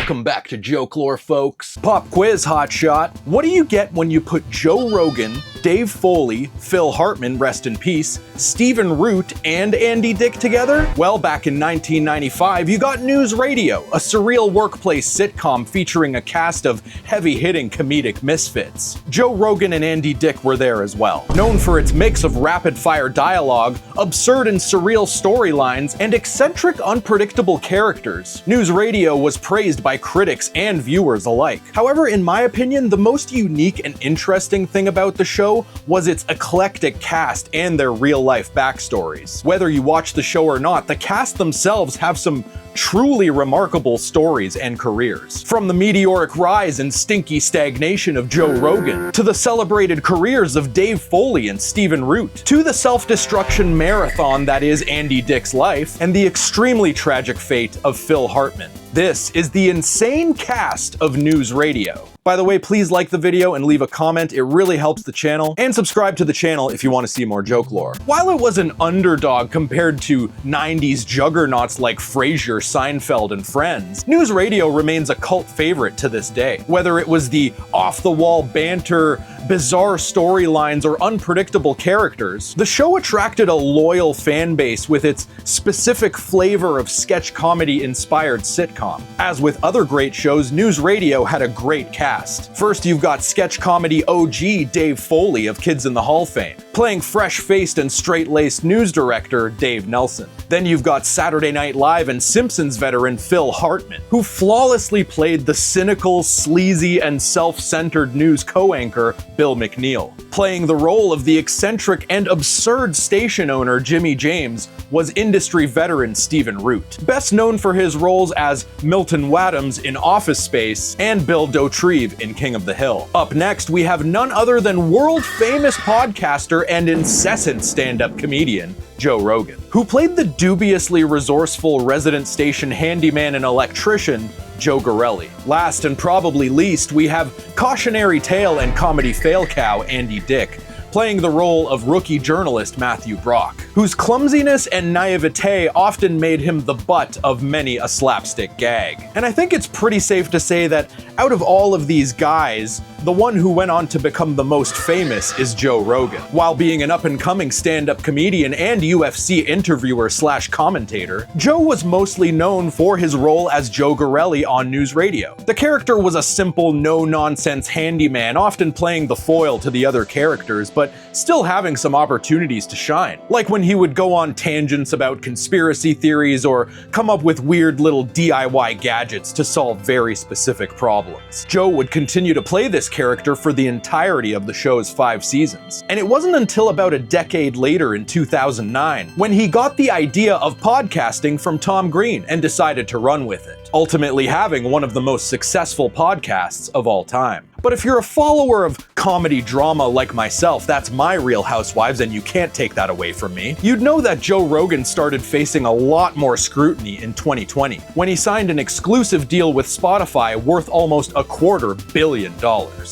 Welcome back to Jokelore, folks. Pop quiz, hotshot. What do you get when you put Joe Rogan, Dave Foley, Phil Hartman, rest in peace, Stephen Root, and Andy Dick together? Well, back in 1995, you got NewsRadio, a surreal workplace sitcom featuring a cast of heavy-hitting comedic misfits. Joe Rogan and Andy Dick were there as well. Known for its mix of rapid-fire dialogue, absurd and surreal storylines, and eccentric, unpredictable characters, NewsRadio was praised by critics and viewers alike. However, in my opinion, the most unique and interesting thing about the show was its eclectic cast and their real-life backstories. Whether you watch the show or not, the cast themselves have some truly remarkable stories and careers. From the meteoric rise and stinky stagnation of Joe Rogan, to the celebrated careers of Dave Foley and Stephen Root, to the self-destruction marathon that is Andy Dick's life, and the extremely tragic fate of Phil Hartman. This is the insane cast of NewsRadio. By the way, please like the video and leave a comment, it really helps the channel, and subscribe to the channel if you want to see more Jokelore. While it was an underdog compared to 90s juggernauts like Frasier, Seinfeld, and Friends, NewsRadio remains a cult favorite to this day. Whether it was the off-the-wall banter, bizarre storylines, or unpredictable characters, the show attracted a loyal fan base with its specific flavor of sketch comedy-inspired sitcom. As with other great shows, NewsRadio had a great cast. First, you've got sketch comedy OG Dave Foley of Kids in the Hall fame, playing fresh-faced and straight-laced news director Dave Nelson. Then you've got Saturday Night Live and Simpsons veteran Phil Hartman, who flawlessly played the cynical, sleazy, and self-centered news co-anchor Bill McNeil. Playing the role of the eccentric and absurd station owner Jimmy James was industry veteran Stephen Root, best known for his roles as Milton Wadhams in Office Space and Bill Dauterive in King of the Hill. Up next, we have none other than world-famous podcaster and incessant stand-up comedian Joe Rogan, who played the dubiously resourceful resident station handyman and electrician Jokelore. Last and probably least, we have cautionary tale and comedy fail cow Andy Dick, playing the role of rookie journalist Matthew Brock, whose clumsiness and naivete often made him the butt of many a slapstick gag. And I think it's pretty safe to say that out of all of these guys, the one who went on to become the most famous is Joe Rogan. While being an up-and-coming stand-up comedian and UFC interviewer slash commentator, Joe was mostly known for his role as Jokelore on NewsRadio. The character was a simple, no-nonsense handyman, often playing the foil to the other characters, but still having some opportunities to shine. Like when he would go on tangents about conspiracy theories or come up with weird little DIY gadgets to solve very specific problems. Joe would continue to play this character for the entirety of the show's 5 seasons. And it wasn't until about a decade later in 2009 when he got the idea of podcasting from Tom Green and decided to run with it, ultimately having one of the most successful podcasts of all time. But if you're a follower of comedy drama like myself, that's my Real Housewives and you can't take that away from me, you'd know that Joe Rogan started facing a lot more scrutiny in 2020 when he signed an exclusive deal with Spotify worth almost $250 million.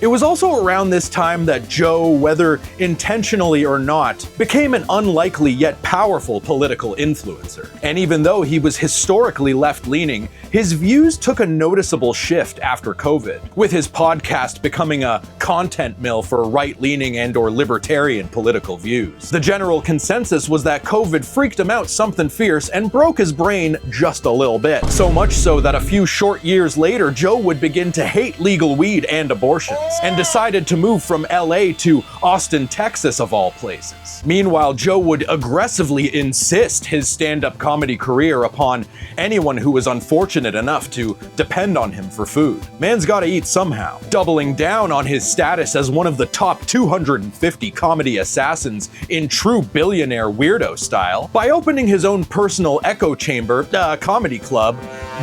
It was also around this time that Joe, whether intentionally or not, became an unlikely yet powerful political influencer. And even though he was historically left-leaning, his views took a noticeable shift after COVID, with his podcast becoming a content mill for right-leaning and/or libertarian political views. The general consensus was that COVID freaked him out something fierce and broke his brain just a little bit. So much so that a few short years later, Joe would begin to hate legal weed and abortions, and decided to move from LA to Austin, Texas of all places. Meanwhile, Joe would aggressively insist his stand-up comedy career upon anyone who was unfortunate enough to depend on him for food. Man's gotta eat somehow, doubling down on his status as one of the top 250 comedy assassins in true billionaire weirdo style by opening his own personal echo chamber comedy club,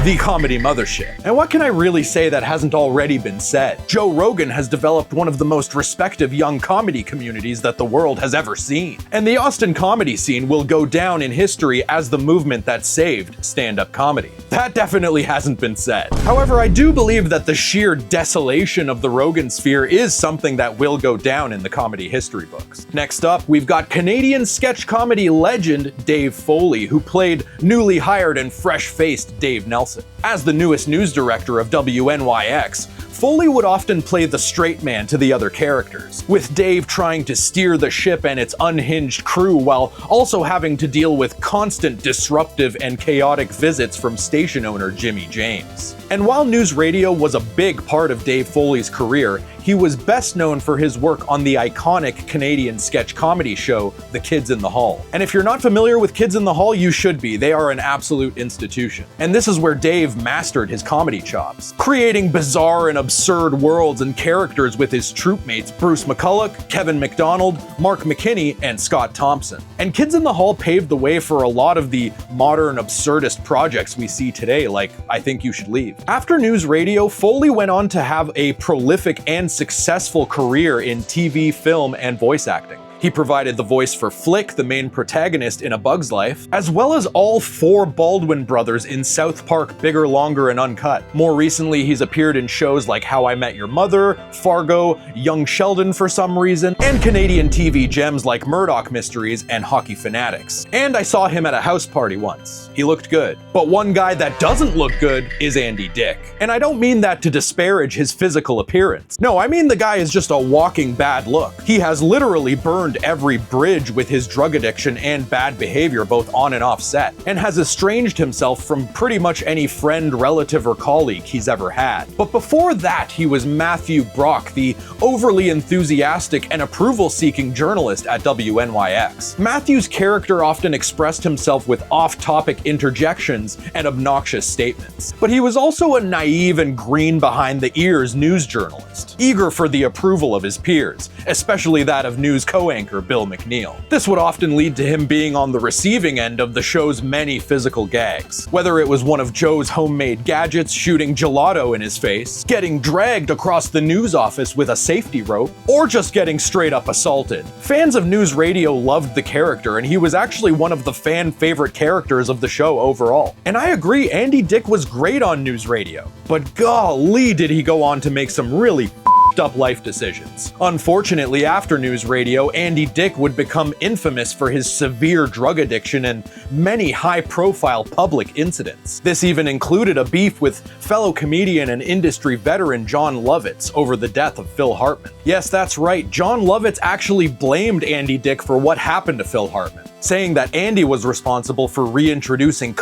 The Comedy Mothership. And what can I really say that hasn't already been said? Joe Rogan has developed one of the most respected young comedy communities that the world has ever seen. And the Austin comedy scene will go down in history as the movement that saved stand-up comedy. That definitely hasn't been said. However, I do believe that the sheer desolation of the Rogan sphere is something that will go down in the comedy history books. Next up, we've got Canadian sketch comedy legend Dave Foley, who played newly hired and fresh-faced Dave Nelson. Nelson. As the newest news director of WNYX, Foley would often play the straight man to the other characters, with Dave trying to steer the ship and its unhinged crew while also having to deal with constant disruptive and chaotic visits from station owner Jimmy James. And while NewsRadio was a big part of Dave Foley's career, he was best known for his work on the iconic Canadian sketch comedy show, The Kids in the Hall. And if you're not familiar with Kids in the Hall, you should be. They are an absolute institution. And this is where Dave mastered his comedy chops, creating bizarre and absurd worlds and characters with his troupe mates Bruce McCulloch, Kevin McDonald, Mark McKinney, and Scott Thompson. And Kids in the Hall paved the way for a lot of the modern absurdist projects we see today, like I Think You Should Leave. After NewsRadio, Foley went on to have a prolific and successful career in TV, film, and voice acting. He provided the voice for Flick, the main protagonist in A Bug's Life, as well as all 4 Baldwin brothers in South Park Bigger, Longer, and Uncut. More recently, he's appeared in shows like How I Met Your Mother, Fargo, Young Sheldon for some reason, and Canadian TV gems like Murdoch Mysteries and Hockey Fanatics. And I saw him at a house party once. He looked good. But one guy that doesn't look good is Andy Dick. And I don't mean that to disparage his physical appearance. No, I mean the guy is just a walking bad look. He has literally burned every bridge with his drug addiction and bad behavior both on and off set, and has estranged himself from pretty much any friend, relative, or colleague he's ever had. But before that, he was Matthew Brock, the overly enthusiastic and approval-seeking journalist at WNYX. Matthew's character often expressed himself with off-topic interjections and obnoxious statements. But he was also a naive and green behind the ears news journalist, eager for the approval of his peers, especially that of news co-anchor Bill McNeil. This would often lead to him being on the receiving end of the show's many physical gags, whether it was one of Joe's homemade gadgets shooting gelato in his face, getting dragged across the news office with a safety rope, or just getting straight up assaulted. Fans of NewsRadio loved the character, and he was actually one of the fan favorite characters of the show overall. And I agree, Andy Dick was great on NewsRadio, but golly did he go on to make some really up life decisions. Unfortunately, after NewsRadio, Andy Dick would become infamous for his severe drug addiction and many high-profile public incidents. This even included a beef with fellow comedian and industry veteran Jon Lovitz over the death of Phil Hartman. Yes, that's right, Jon Lovitz actually blamed Andy Dick for what happened to Phil Hartman, saying that Andy was responsible for reintroducing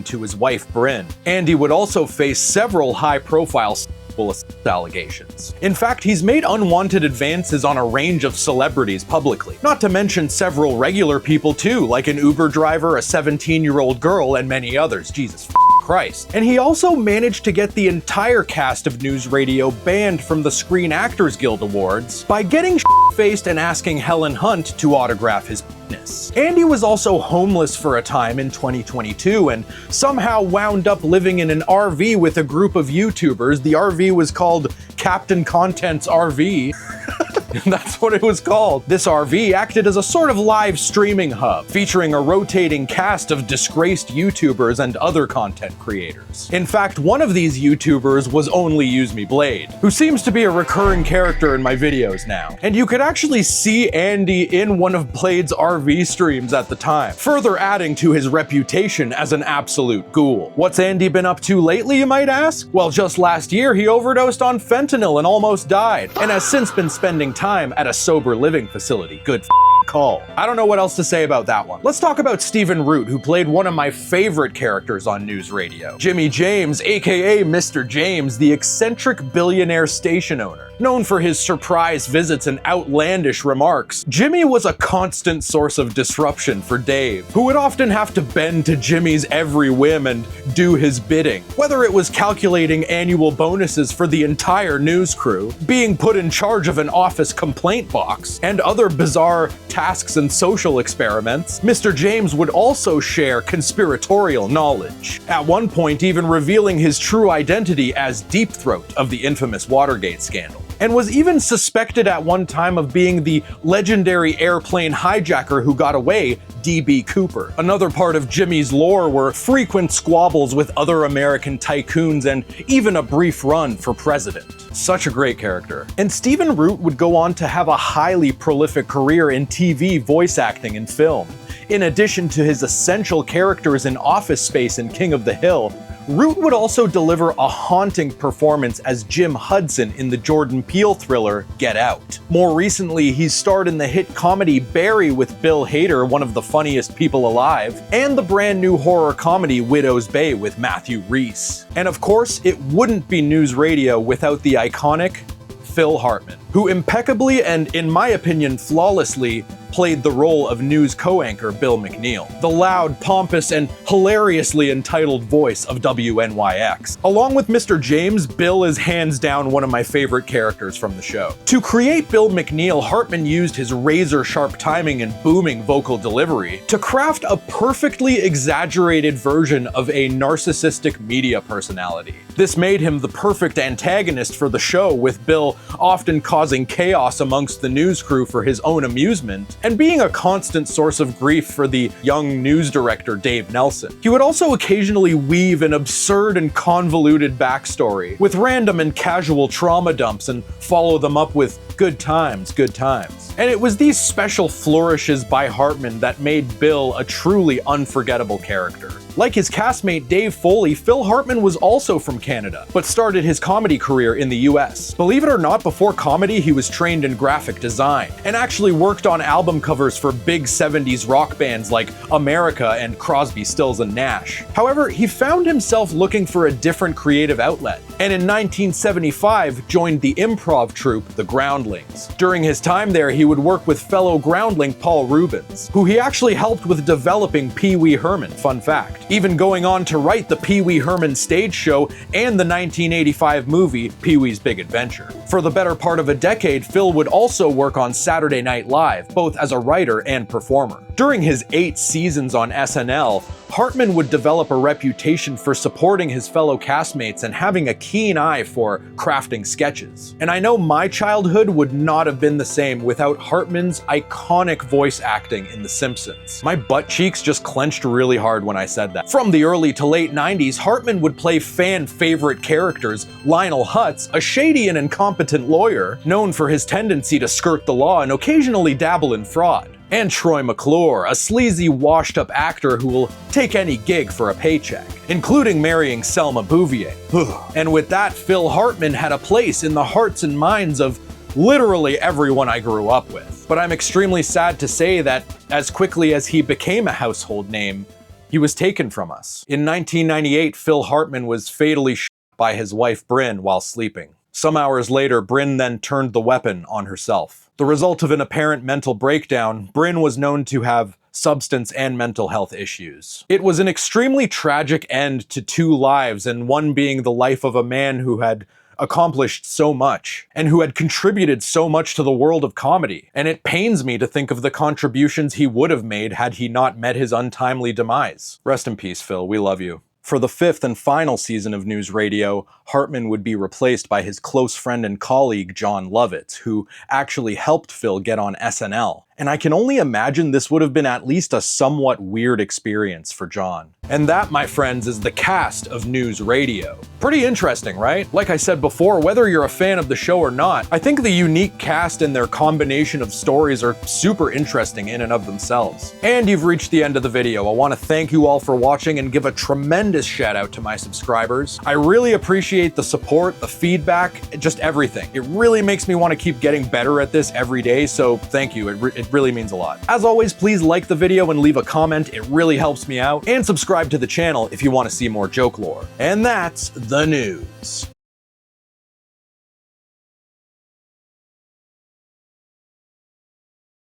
to his wife Brynn. Andy would also face several high-profile allegations. In fact, he's made unwanted advances on a range of celebrities publicly, not to mention several regular people too, like an Uber driver, a 17-year-old girl, and many others. Jesus Christ. And he also managed to get the entire cast of NewsRadio banned from the Screen Actors Guild Awards by getting faced and asking Helen Hunt to autograph his penis. Andy was also homeless for a time in 2022 and somehow wound up living in an RV with a group of YouTubers. The RV was called Captain Content's RV. That's what it was called. This RV acted as a sort of live streaming hub, featuring a rotating cast of disgraced YouTubers and other content creators. In fact, one of these YouTubers was Only Use Me Blade, who seems to be a recurring character in my videos now. And you could actually see Andy in one of Blade's RV streams at the time, further adding to his reputation as an absolute ghoul. What's Andy been up to lately, you might ask? Well, just last year he overdosed on fentanyl and almost died, and has since been spending time at a sober living facility. Good call. I don't know what else to say about that one. Let's talk about Stephen Root, who played one of my favorite characters on NewsRadio. Jimmy James, aka Mr. James, the eccentric billionaire station owner. Known for his surprise visits and outlandish remarks, Jimmy was a constant source of disruption for Dave, who would often have to bend to Jimmy's every whim and do his bidding. Whether it was calculating annual bonuses for the entire news crew, being put in charge of an office complaint box, and other bizarre tasks and social experiments, Mr. James would also share conspiratorial knowledge, at one point even revealing his true identity as Deep Throat of the infamous Watergate scandal, and was even suspected at one time of being the legendary airplane hijacker who got away, D.B. Cooper. Another part of Jimmy's lore were frequent squabbles with other American tycoons and even a brief run for president. Such a great character. And Stephen Root would go on to have a highly prolific career in TV, voice acting, and film. In addition to his essential characters in Office Space and King of the Hill, Root would also deliver a haunting performance as Jim Hudson in the Jordan Peele thriller Get Out. More recently, he starred in the hit comedy Barry with Bill Hader, one of the funniest people alive, and the brand new horror comedy Widow's Bay with Matthew Rhys. And of course, it wouldn't be NewsRadio without the iconic Phil Hartman, who impeccably and, in my opinion, flawlessly played the role of news co-anchor Bill McNeil, the loud, pompous, and hilariously entitled voice of WNYX. Along with Mr. James, Bill is hands down one of my favorite characters from the show. To create Bill McNeil, Hartman used his razor-sharp timing and booming vocal delivery to craft a perfectly exaggerated version of a narcissistic media personality. This made him the perfect antagonist for the show, with Bill often causing chaos amongst the news crew for his own amusement, and being a constant source of grief for the young news director Dave Nelson. He would also occasionally weave an absurd and convoluted backstory with random and casual trauma dumps and follow them up with good times, good times. And it was these special flourishes by Hartman that made Bill a truly unforgettable character. Like his castmate Dave Foley, Phil Hartman was also from Canada, but started his comedy career in the US. Believe it or not, before comedy, he was trained in graphic design, and actually worked on album covers for big 70s rock bands like America and Crosby, Stills and Nash. However, he found himself looking for a different creative outlet, and in 1975 joined the improv troupe The Groundlings. During his time there, he would work with fellow groundling Paul Rubens, who he actually helped with developing Pee Wee Herman, fun fact, even going on to write the Pee Wee Herman stage show and the 1985 movie Pee Wee's Big Adventure. For the better part of a decade, Phil would also work on Saturday Night Live, both as a writer and performer. During his 8 seasons on SNL, Hartman would develop a reputation for supporting his fellow castmates and having a keen eye for crafting sketches. And I know my childhood would not have been the same without Hartman's iconic voice acting in The Simpsons. My butt cheeks just clenched really hard when I said that. From the early to late 90s, Hartman would play fan-favorite characters Lionel Hutz, a shady and incompetent lawyer, known for his tendency to skirt the law and occasionally dabble in fraud, and Troy McClure, a sleazy, washed-up actor who will take any gig for a paycheck, including marrying Selma Bouvier. And with that, Phil Hartman had a place in the hearts and minds of literally everyone I grew up with. But I'm extremely sad to say that as quickly as he became a household name, he was taken from us. In 1998, Phil Hartman was fatally shot by his wife Bryn while sleeping. Some hours later, Bryn then turned the weapon on herself. The result of an apparent mental breakdown, Bryn was known to have substance and mental health issues. It was an extremely tragic end to 2 lives, and one being the life of a man who had accomplished so much, and who had contributed so much to the world of comedy. And it pains me to think of the contributions he would have made had he not met his untimely demise. Rest in peace, Phil. We love you. For the 5th and final season of NewsRadio, Hartman would be replaced by his close friend and colleague John Lovitz, who actually helped Phil get on SNL. And I can only imagine this would have been at least a somewhat weird experience for John. And that, my friends, is the cast of NewsRadio. Pretty interesting, right? Like I said before, whether you're a fan of the show or not, I think the unique cast and their combination of stories are super interesting in and of themselves. And you've reached the end of the video. I want to thank you all for watching and give a tremendous shout out to my subscribers. I really appreciate the support, the feedback, just everything. It really makes me want to keep getting better at this every day, so thank you. It really means a lot. As always, please like the video and leave a comment. It really helps me out. And subscribe to the channel if you want to see more Jokelore. And that's the news.